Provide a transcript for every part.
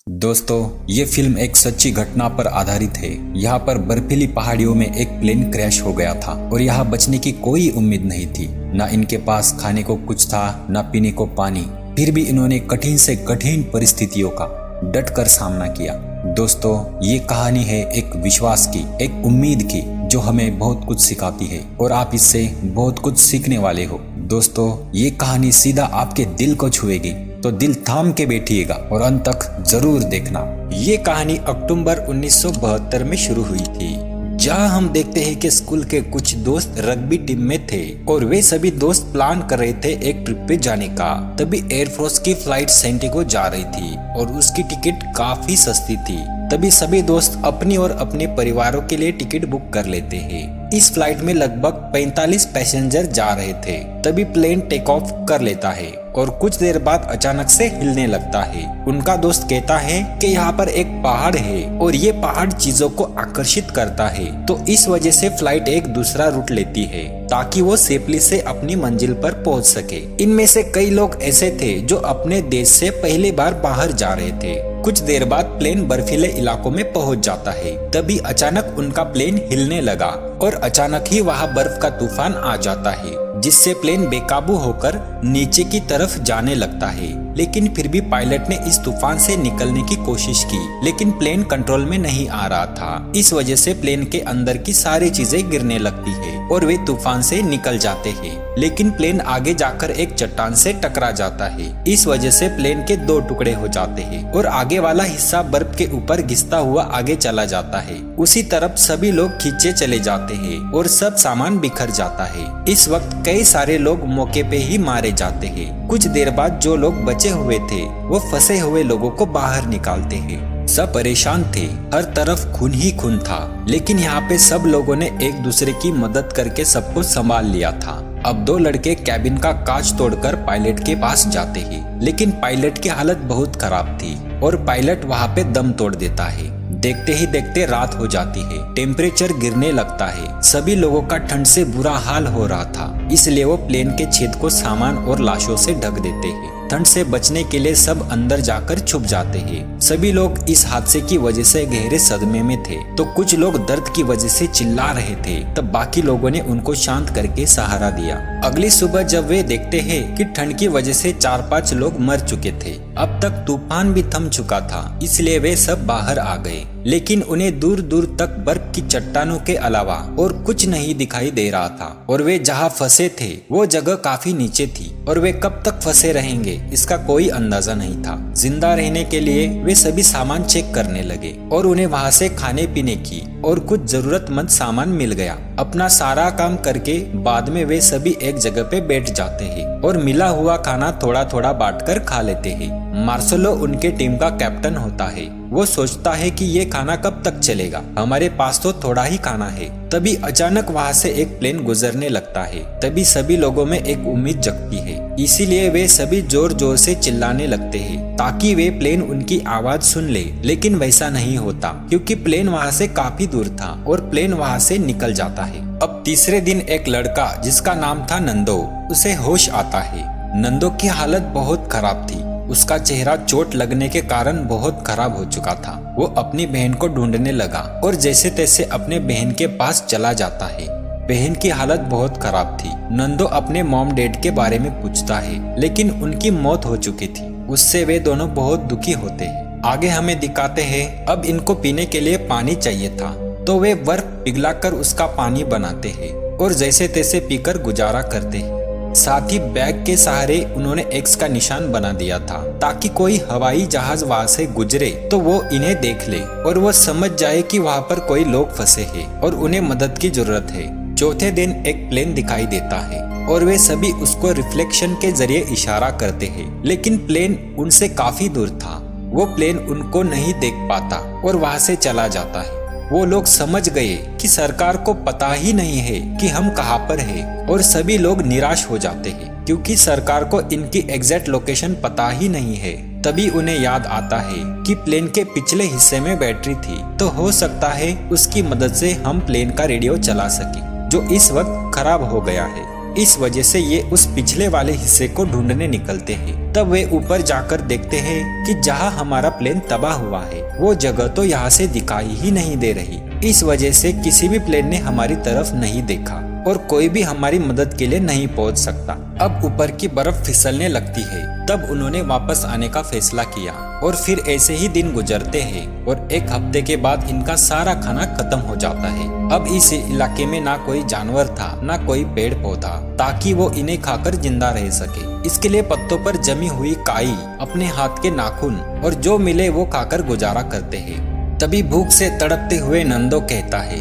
दोस्तों, ये फिल्म एक सच्ची घटना पर आधारित है। यहाँ पर बर्फीली पहाड़ियों में एक प्लेन क्रैश हो गया था और यहाँ बचने की कोई उम्मीद नहीं थी। न इनके पास खाने को कुछ था, न पीने को पानी। फिर भी इन्होंने कठिन से कठिन परिस्थितियों का डटकर सामना किया। दोस्तों, ये कहानी है एक विश्वास की, एक उम्मीद की, जो हमें बहुत कुछ सिखाती है और आप इससे बहुत कुछ सीखने वाले हो। दोस्तों, ये कहानी सीधा आपके दिल को छुएगी, तो दिल थाम के बैठिएगा और अंत तक जरूर देखना। ये कहानी अक्टूबर 1972 में शुरू हुई थी, जहां हम देखते हैं कि स्कूल के कुछ दोस्त रग्बी टीम में थे और वे सभी दोस्त प्लान कर रहे थे एक ट्रिप पे जाने का। तभी एयरफोर्स की फ्लाइट सेंटिगो जा रही थी और उसकी टिकट काफी सस्ती थी। तभी सभी दोस्त अपनी और अपने परिवारों के लिए टिकट बुक कर लेते हैं। इस फ्लाइट में लगभग 45 पैसेंजर जा रहे थे। तभी प्लेन टेक ऑफ कर लेता है और कुछ देर बाद अचानक से हिलने लगता है। उनका दोस्त कहता है कि यहाँ पर एक पहाड़ है और ये पहाड़ चीजों को आकर्षित करता है, तो इस वजह से फ्लाइट एक दूसरा रूट लेती है ताकि वो सेफली से अपनी मंजिल पर पहुंच सके। इनमें से कई लोग ऐसे थे जो अपने देश से पहली बार बाहर जा रहे थे। कुछ देर बाद प्लेन बर्फीले इलाकों में पहुंच जाता है। तभी अचानक उनका प्लेन हिलने लगा और अचानक ही वहां बर्फ का तूफान आ जाता है, जिससे प्लेन बेकाबू होकर नीचे की तरफ जाने लगता है। लेकिन फिर भी पायलट ने इस तूफान से निकलने की कोशिश की, लेकिन प्लेन कंट्रोल में नहीं आ रहा था। इस वजह से प्लेन के अंदर की सारी चीजें गिरने लगती है और वे तूफान से निकल जाते हैं। लेकिन प्लेन आगे जाकर एक चट्टान से टकरा जाता है। इस वजह से प्लेन के दो टुकड़े हो जाते हैं और आगे वाला हिस्सा बर्फ के ऊपर घिसता हुआ आगे चला जाता है। उसी तरफ सभी लोग खींचे चले जाते हैं और सब सामान बिखर जाता है। इस वक्त कई सारे लोग मौके पे ही मारे जाते हैं। कुछ देर बाद जो लोग बचे हुए थे वो फंसे हुए लोगों को बाहर निकालते हैं। सब परेशान थे, हर तरफ खून ही खून था। लेकिन यहाँ पे सब लोगों ने एक दूसरे की मदद करके सबको संभाल लिया था। अब दो लड़के कैबिन का कांच तोड़कर पायलट के पास जाते हैं, लेकिन पायलट की हालत बहुत खराब थी और पायलट वहाँ पे दम तोड़ देता है। देखते ही देखते रात हो जाती है, टेम्परेचर गिरने लगता है। सभी लोगों का ठंड से बुरा हाल हो रहा था, इसलिए वो प्लेन के छेद को सामान और लाशों से ढक देते हैं। ठंड से बचने के लिए सब अंदर जाकर छुप जाते हैं। सभी लोग इस हादसे की वजह से गहरे सदमे में थे, तो कुछ लोग दर्द की वजह से चिल्ला रहे थे। तब बाकी लोगों ने उनको शांत करके सहारा दिया। अगली सुबह जब वे देखते हैं कि ठंड की वजह से 4-5 लोग मर चुके थे, अब तक तूफान भी थम चुका था, इसलिए वे सब बाहर आ गए। लेकिन उन्हें दूर दूर तक बर्फ की चट्टानों के अलावा और कुछ नहीं दिखाई दे रहा था और वे जहाँ फंसे थे वो जगह काफी नीचे थी और वे कब तक फंसे रहेंगे इसका कोई अंदाजा नहीं था। जिंदा रहने के लिए वे सभी सामान चेक करने लगे और उन्हें वहाँ से खाने पीने की और कुछ जरूरतमंद सामान मिल गया। अपना सारा काम करके बाद में वे सभी एक जगह पे बैठ जाते हैं और मिला हुआ खाना थोड़ा थोड़ा बांटकर खा लेते हैं। मार्सेलो उनके टीम का कैप्टन होता है। वो सोचता है कि ये खाना कब तक चलेगा, हमारे पास तो थोड़ा ही खाना है। तभी अचानक वहाँ से एक प्लेन गुजरने लगता है। तभी सभी लोगों में एक उम्मीद जगती है, इसीलिए वे सभी जोर जोर से चिल्लाने लगते हैं ताकि वे प्लेन उनकी आवाज सुन ले। लेकिन वैसा नहीं होता, क्योंकि प्लेन वहाँ से काफी दूर था और प्लेन वहाँ से निकल जाता है। अब तीसरे दिन एक लड़का जिसका नाम था नंदो, उसे होश आता है। नंदो की हालत बहुत खराब थी। उसका चेहरा चोट लगने के कारण बहुत खराब हो चुका था। वो अपनी बहन को ढूंढने लगा और जैसे तैसे अपने बहन के पास चला जाता है। बहन की हालत बहुत खराब थी। नंदो अपने मॉम डैड के बारे में पूछता है, लेकिन उनकी मौत हो चुकी थी। उससे वे दोनों बहुत दुखी होते हैं। आगे हमें दिखाते हैं अब इनको पीने के लिए पानी चाहिए था, तो वे बर्फ पिघलाकर उसका पानी बनाते हैं और जैसे तैसे पीकर गुजारा करते हैं। साथ ही बैग के सहारे उन्होंने एक्स का निशान बना दिया था ताकि कोई हवाई जहाज वहां से गुजरे तो वो इन्हें देख ले और वो समझ जाए कि वहां पर कोई लोग फंसे हैं और उन्हें मदद की जरूरत है। चौथे दिन एक प्लेन दिखाई देता है और वे सभी उसको रिफ्लेक्शन के जरिए इशारा करते हैं, लेकिन प्लेन उनसे काफी दूर था। वो प्लेन उनको नहीं देख पाता और वहां से चला जाता है। वो लोग समझ गए कि सरकार को पता ही नहीं है कि हम कहाँ पर हैं और सभी लोग निराश हो जाते हैं, क्योंकि सरकार को इनकी एग्जैक्ट लोकेशन पता ही नहीं है। तभी उन्हें याद आता है कि प्लेन के पिछले हिस्से में बैटरी थी, तो हो सकता है उसकी मदद से हम प्लेन का रेडियो चला सके, जो इस वक्त खराब हो गया है। इस वजह से ये उस पिछले वाले हिस्से को ढूंढने निकलते हैं। तब वे ऊपर जाकर देखते हैं कि जहाँ हमारा प्लेन तबाह हुआ है वो जगह तो यहाँ से दिखाई ही नहीं दे रही। इस वजह से किसी भी प्लेन ने हमारी तरफ नहीं देखा और कोई भी हमारी मदद के लिए नहीं पहुंच सकता। अब ऊपर की बर्फ फिसलने लगती है। तब उन्होंने वापस आने का फैसला किया और फिर ऐसे ही दिन गुजरते हैं और एक हफ्ते के बाद इनका सारा खाना खत्म हो जाता है। अब इस इलाके में ना कोई जानवर था ना कोई पेड़ पौधा ताकि वो इन्हें खाकर जिंदा रह सके। इसके लिए पत्तों पर जमी हुई काई, अपने हाथ के नाखून और जो मिले वो खाकर गुजारा करते हैं। तभी भूख से तड़पते हुए नंदो कहता है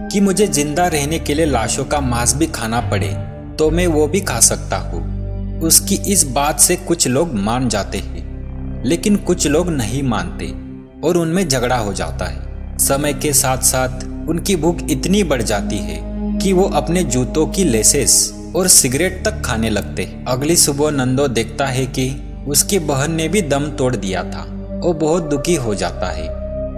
कि मुझे जिंदा रहने के लिए लाशों का मांस भी खाना पड़े तो मैं वो भी खा सकता हूँ। उसकी इस बात से कुछ लोग मान जाते हैं लेकिन कुछ लोग नहीं मानते और उनमें झगड़ा हो जाता है। समय के साथ साथ उनकी भूख इतनी बढ़ जाती है कि वो अपने जूतों की लेसेस और सिगरेट तक खाने लगते हैं। अगली सुबह नंदो देखता है कि उसकी बहन ने भी दम तोड़ दिया था। वो बहुत दुखी हो जाता है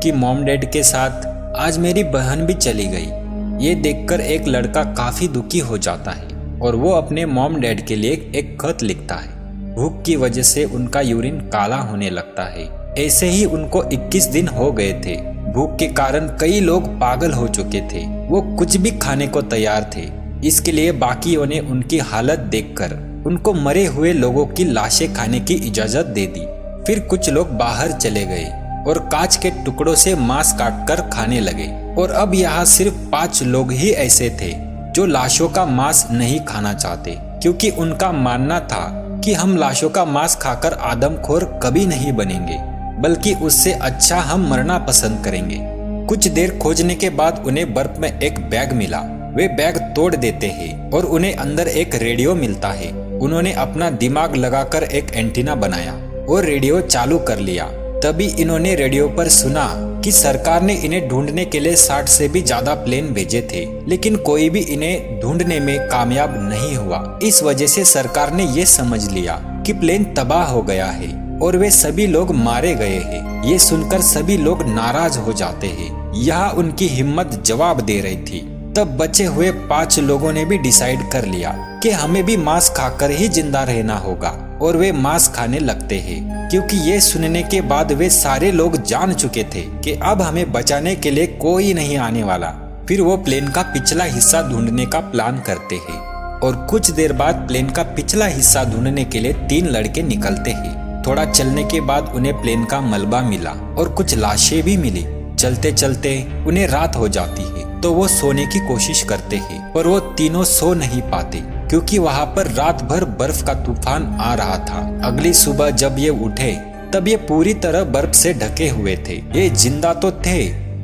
कि मॉम डैड के साथ आज मेरी बहन भी चली गई। ये देखकर एक लड़का काफी दुखी हो जाता है और वो अपने मॉम डैड के लिए एक खत लिखता है। भूख की वजह से उनका यूरिन काला होने लगता है। ऐसे ही उनको 21 दिन हो गए थे। भूख के कारण कई लोग पागल हो चुके थे। वो कुछ भी खाने को तैयार थे। इसके लिए बाकियों ने उनकी हालत देखकर उनको मरे हुए लोगों की लाशें खाने की इजाजत दे दी। फिर कुछ लोग बाहर चले गए और कांच के टुकड़ों से मांस काटकर खाने लगे। और अब यहाँ सिर्फ 5 लोग ही ऐसे थे जो लाशों का मांस नहीं खाना चाहते, क्योंकि उनका मानना था कि हम लाशों का मांस खाकर आदमखोर कभी नहीं बनेंगे, बल्कि उससे अच्छा हम मरना पसंद करेंगे। कुछ देर खोजने के बाद उन्हें बर्फ में एक बैग मिला। वे बैग तोड़ देते हैं और उन्हें अंदर एक रेडियो मिलता है। उन्होंने अपना दिमाग लगाकर एक एंटीना बनाया और रेडियो चालू कर लिया। तभी इन्होंने रेडियो पर सुना कि सरकार ने इन्हें ढूंढने के लिए 60 से भी ज्यादा प्लेन भेजे थे, लेकिन कोई भी इन्हें ढूंढने में कामयाब नहीं हुआ। इस वजह से सरकार ने ये समझ लिया कि प्लेन तबाह हो गया है और वे सभी लोग मारे गए हैं। ये सुनकर सभी लोग नाराज हो जाते हैं। यहाँ उनकी हिम्मत जवाब दे रही थी। तब बचे हुए 5 लोगों ने भी डिसाइड कर लिया कि हमें भी मांस खाकर ही जिंदा रहना होगा और वे मांस खाने लगते हैं, क्योंकि ये सुनने के बाद वे सारे लोग जान चुके थे कि अब हमें बचाने के लिए कोई नहीं आने वाला। फिर वो प्लेन का पिछला हिस्सा ढूंढने का प्लान करते हैं और कुछ देर बाद प्लेन का पिछला हिस्सा ढूंढने के लिए 3 लड़के निकलते हैं। थोड़ा चलने के बाद उन्हें प्लेन का मलबा मिला और कुछ लाशें भी मिली। चलते चलते उन्हें रात हो जाती है तो वो सोने की कोशिश करते हैं, पर वो तीनों सो नहीं पाते क्योंकि वहाँ पर रात भर बर्फ का तूफान आ रहा था। अगली सुबह जब ये उठे तब ये पूरी तरह बर्फ से ढके हुए थे। ये जिंदा तो थे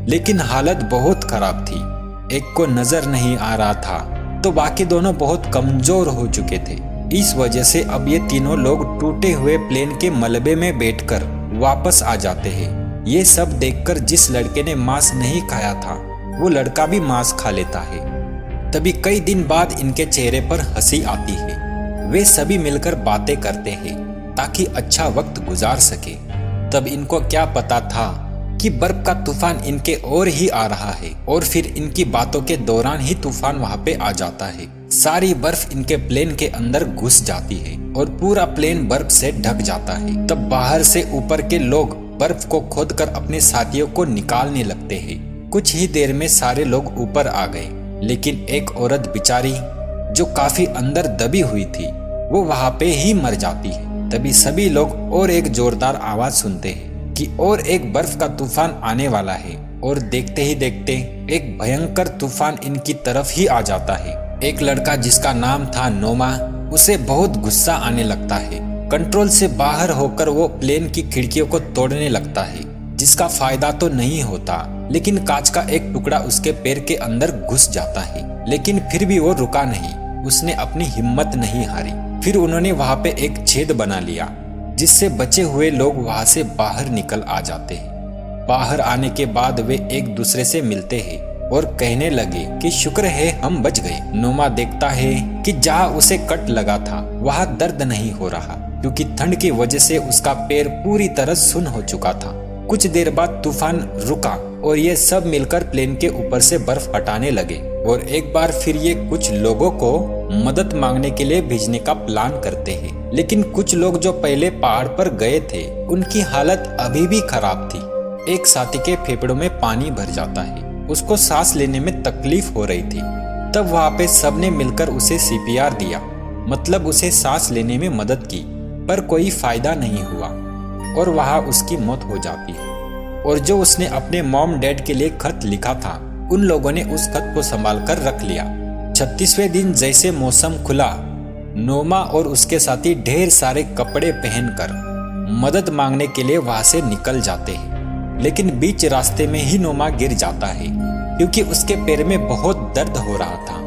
लेकिन हालत बहुत खराब थी। एक को नजर नहीं आ रहा था तो बाकी दोनों बहुत कमजोर हो चुके थे। इस वजह से अब ये तीनों लोग टूटे हुए प्लेन के मलबे में बैठकर वापस आ जाते हैं। ये सब देखकर जिस लड़के ने मांस नहीं खाया था वो लड़का भी मांस खा लेता है। तभी कई दिन बाद इनके चेहरे पर हंसी आती है। वे सभी मिलकर बातें करते हैं ताकि अच्छा वक्त गुजार सके। तब इनको क्या पता था कि बर्फ का तूफान इनके ओर ही आ रहा है और फिर इनकी बातों के दौरान ही तूफान वहां पे आ जाता है। सारी बर्फ इनके प्लेन के अंदर घुस जाती है और पूरा प्लेन बर्फ से ढक जाता है। तब बाहर से ऊपर के लोग बर्फ को खोदकर अपने साथियों को निकालने लगते हैं। कुछ ही देर में सारे लोग ऊपर आ गए, लेकिन एक औरत बेचारी जो काफी अंदर दबी हुई थी वो वहां पे ही मर जाती है। तभी सभी लोग और एक जोरदार आवाज सुनते हैं कि और एक बर्फ का तूफान आने वाला है और देखते ही देखते एक भयंकर तूफान इनकी तरफ ही आ जाता है। एक लड़का जिसका नाम था नोमा, उसे बहुत गुस्सा आने लगता है। कंट्रोल से बाहर होकर वो प्लेन की खिड़कियों को तोड़ने लगता है, जिसका फायदा तो नहीं होता, लेकिन कांच का एक टुकड़ा उसके पैर के अंदर घुस जाता है। लेकिन फिर भी वो रुका नहीं, उसने अपनी हिम्मत नहीं हारी। फिर उन्होंने वहां पे एक छेद बना लिया जिससे बचे हुए लोग वहां से बाहर निकल आ जाते हैं। बाहर आने के बाद वे एक दूसरे से मिलते हैं और कहने लगे कि शुक्र है हम बच गए। नोमा देखता है कि जहाँ उसे कट लगा था वहाँ दर्द नहीं हो रहा, क्योंकि ठंड की वजह से उसका पैर पूरी तरह सुन्न हो चुका था। कुछ देर बाद तूफान रुका और ये सब मिलकर प्लेन के ऊपर से बर्फ हटाने लगे। और एक बार फिर ये कुछ लोगों को मदद मांगने के लिए भेजने का प्लान करते हैं। लेकिन कुछ लोग जो पहले पहाड़ पर गए थे उनकी हालत अभी भी खराब थी। एक साथी के फेफड़ों में पानी भर जाता है, उसको सांस लेने में तकलीफ हो रही थी। तब वहाँ पे सबने मिलकर उसे CPR दिया, मतलब उसे सांस लेने में मदद की, पर कोई फायदा नहीं हुआ और वहाँ उसकी मौत हो जाती है। और जो उसने अपने मॉम डैड के लिए खत लिखा था, उन लोगों ने उस खत को संभाल कर रख लिया। 36वें दिन जैसे मौसम खुला, नोमा और उसके साथी ढेर सारे कपड़े पहनकर मदद मांगने के लिए वहां से निकल जाते हैं। लेकिन बीच रास्ते में ही नोमा गिर जाता है क्योंकि उसके पैर में बहुत दर्द हो रहा था।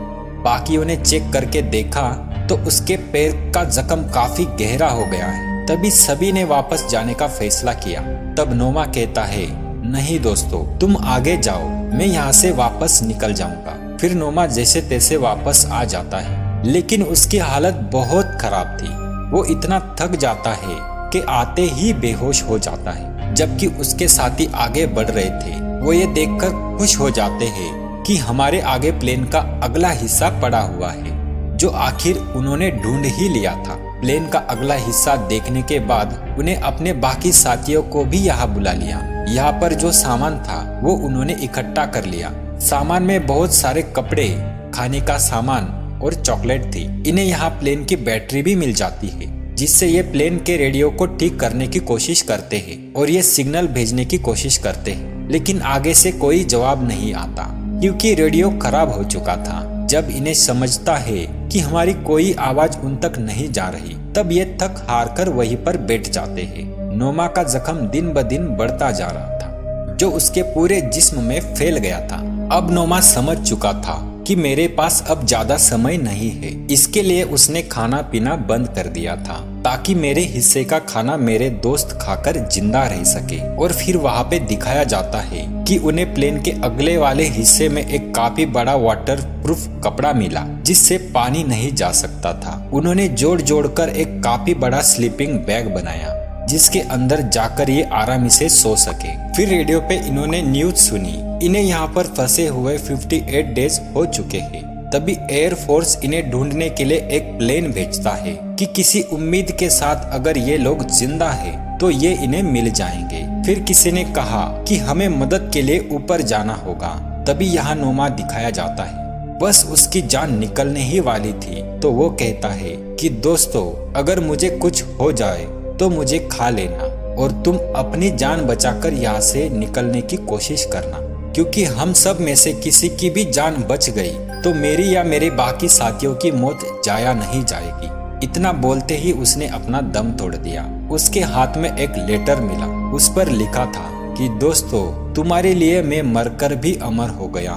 बाकियों ने चेक करके देखा तो उसके पैर का जख्म काफी गहरा हो गया है। तभी सभी ने वापस जाने का फैसला किया। तब नोमा कहता है, नहीं दोस्तों, तुम आगे जाओ, मैं यहाँ से वापस निकल जाऊंगा। फिर नोमा जैसे तैसे वापस आ जाता है, लेकिन उसकी हालत बहुत खराब थी। वो इतना थक जाता है कि आते ही बेहोश हो जाता है। जबकि उसके साथी आगे बढ़ रहे थे, वो ये देखकर खुश हो जाते हैं कि हमारे आगे प्लेन का अगला हिस्सा पड़ा हुआ है, जो आखिर उन्होंने ढूंढ ही लिया था। प्लेन का अगला हिस्सा देखने के बाद उन्हें अपने बाकी साथियों को भी यहाँ बुला लिया। यहाँ पर जो सामान था वो उन्होंने इकट्ठा कर लिया। सामान में बहुत सारे कपड़े, खाने का सामान और चॉकलेट थी। इन्हें यहाँ प्लेन की बैटरी भी मिल जाती है, जिससे ये प्लेन के रेडियो को ठीक करने की कोशिश करते हैं और ये सिग्नल भेजने की कोशिश करते हैं। लेकिन आगे से कोई जवाब नहीं आता क्योंकि रेडियो खराब हो चुका था। जब इन्हें समझता है कि हमारी कोई आवाज उन तक नहीं जा रही, तब ये थक हार कर वहीं पर बैठ जाते हैं। नोमा का जख्म दिन ब दिन बढ़ता जा रहा था, जो उसके पूरे जिस्म में फैल गया था। अब नोमा समझ चुका था कि मेरे पास अब ज्यादा समय नहीं है। इसके लिए उसने खाना पीना बंद कर दिया था ताकि मेरे हिस्से का खाना मेरे दोस्त खाकर जिंदा रह सके। और फिर वहाँ पे दिखाया जाता है कि उन्हें प्लेन के अगले वाले हिस्से में एक काफी बड़ा वाटर प्रूफ कपड़ा मिला, जिससे पानी नहीं जा सकता था। उन्होंने जोड़ जोड़ कर एक काफी बड़ा स्लीपिंग बैग बनाया, जिसके अंदर जाकर ये आराम से सो सके। फिर रेडियो पे इन्होंने न्यूज सुनी। इन्हें यहाँ पर फंसे हुए 58 डेज हो चुके हैं। तभी एयरफोर्स इन्हें ढूंढने के लिए एक प्लेन भेजता है कि किसी उम्मीद के साथ अगर ये लोग जिंदा हैं तो ये इन्हें मिल जाएंगे। फिर किसी ने कहा कि हमें मदद के लिए ऊपर जाना होगा। तभी यहाँ नोमा दिखाया जाता है, बस उसकी जान निकलने ही वाली थी तो वो कहता है कि दोस्तों, अगर मुझे कुछ हो जाए तो मुझे खा लेना और तुम अपनी जान बचाकर यहाँ से निकलने की कोशिश करना, क्योंकि हम सब में से किसी की भी जान बच गई तो मेरी या मेरे बाकी साथियों की मौत जाया नहीं जाएगी। इतना बोलते ही उसने अपना दम तोड़ दिया। उसके हाथ में एक लेटर मिला, उस पर लिखा था कि दोस्तों, तुम्हारे लिए मैं मरकर भी अमर हो गया,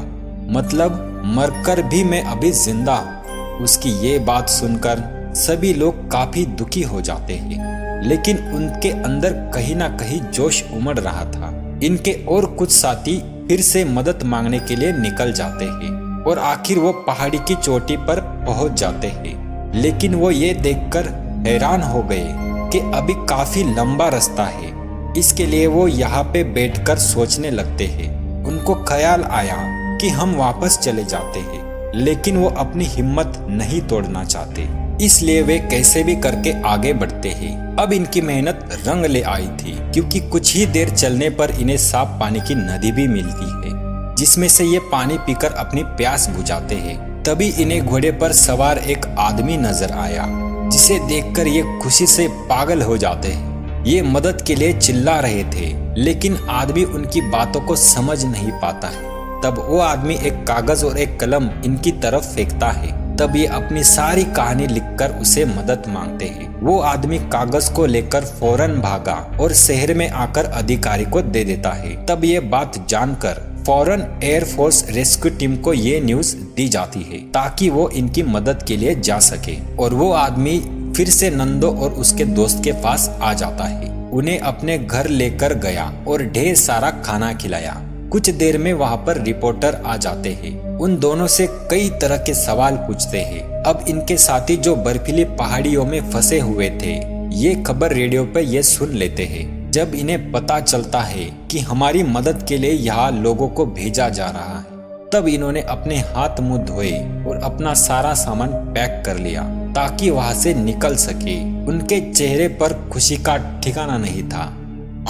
मतलब मरकर भी मैं अभी जिंदा हूँ। उसकी ये बात सुनकर सभी लोग काफी दुखी हो जाते हैं, लेकिन उनके अंदर कहीं ना कहीं जोश उमड़ रहा था। इनके और कुछ साथी फिर से मदद मांगने के लिए निकल जाते हैं और आखिर वो पहाड़ी की चोटी पर पहुंच जाते हैं। लेकिन वो ये देखकर हैरान हो गए कि अभी काफी लंबा रास्ता है। इसके लिए वो यहाँ पे बैठकर सोचने लगते हैं। उनको ख्याल आया कि हम वापस चले जाते हैं, लेकिन वो अपनी हिम्मत नहीं तोड़ना चाहते, इसलिए वे कैसे भी करके आगे बढ़ते हैं। अब इनकी मेहनत रंग ले आई थी, क्योंकि कुछ ही देर चलने पर इन्हें साफ पानी की नदी भी मिलती है, जिसमें से ये पानी पीकर अपनी प्यास बुझाते हैं। तभी इन्हें घोड़े पर सवार एक आदमी नजर आया, जिसे देखकर ये खुशी से पागल हो जाते हैं। ये मदद के लिए चिल्ला रहे थे, लेकिन आदमी उनकी बातों को समझ नहीं पाता है। तब वो आदमी एक कागज और एक कलम इनकी तरफ फेंकता है। तब ये अपनी सारी कहानी लिखकर उसे मदद मांगते हैं। वो आदमी कागज को लेकर फौरन भागा और शहर में आकर अधिकारी को दे देता है। तब ये बात जानकर फौरन एयरफोर्स रेस्क्यू टीम को ये न्यूज दी जाती है ताकि वो इनकी मदद के लिए जा सके। और वो आदमी फिर से नंदो और उसके दोस्त के पास आ जाता है। उन्हें अपने घर लेकर गया और ढेर सारा खाना खिलाया। कुछ देर में वहाँ पर रिपोर्टर आ जाते हैं। उन दोनों से कई तरह के सवाल पूछते हैं। अब इनके साथी जो बर्फीली पहाड़ियों में फंसे हुए थे, ये खबर रेडियो पे ये सुन लेते हैं। जब इन्हें पता चलता है कि हमारी मदद के लिए यहाँ लोगों को भेजा जा रहा है, तब इन्होंने अपने हाथ मुंह धोए और अपना सारा सामान पैक कर लिया ताकि वहां से निकल सके। उनके चेहरे पर खुशी का ठिकाना नहीं था।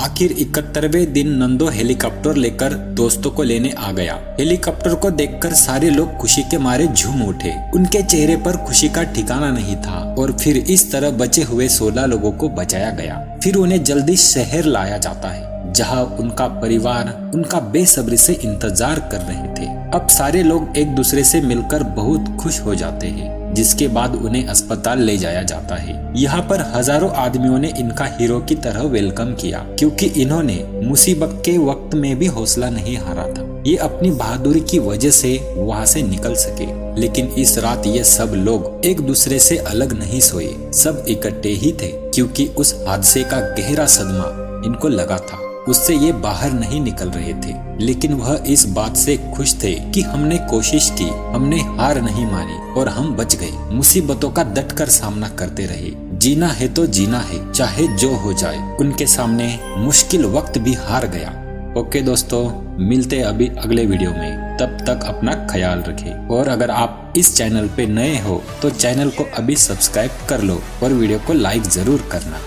आखिर 71वें दिन नंदो हेलीकॉप्टर लेकर दोस्तों को लेने आ गया। हेलीकॉप्टर को देखकर सारे लोग खुशी के मारे झूम उठे। उनके चेहरे पर खुशी का ठिकाना नहीं था और फिर इस तरह बचे हुए 16 लोगों को बचाया गया। फिर उन्हें जल्दी शहर लाया जाता है जहां उनका परिवार उनका बेसब्री से इंतजार कर रहे थे। अब सारे लोग एक दूसरे से मिलकर बहुत खुश हो जाते हैं, जिसके बाद उन्हें अस्पताल ले जाया जाता है। यहाँ पर हजारों आदमियों ने इनका हीरो की तरह वेलकम किया क्योंकि इन्होंने मुसीबत के वक्त में भी हौसला नहीं हारा था। ये अपनी बहादुरी की वजह से वहाँ से निकल सके। लेकिन इस रात ये सब लोग एक दूसरे से अलग नहीं सोए, सब इकट्ठे ही थे क्योंकि उस हादसे का गहरा सदमा इनको लगा था। उससे ये बाहर नहीं निकल रहे थे, लेकिन वह इस बात से खुश थे कि हमने कोशिश की, हमने हार नहीं मानी और हम बच गए। मुसीबतों का डटकर सामना करते रहे। जीना है तो जीना है, चाहे जो हो जाए। उनके सामने मुश्किल वक्त भी हार गया। ओके दोस्तों, मिलते अभी अगले वीडियो में। तब तक अपना ख्याल रखें और अगर आप इस चैनल पे नए हो तो चैनल को अभी सब्सक्राइब कर लो और वीडियो को लाइक जरूर करना।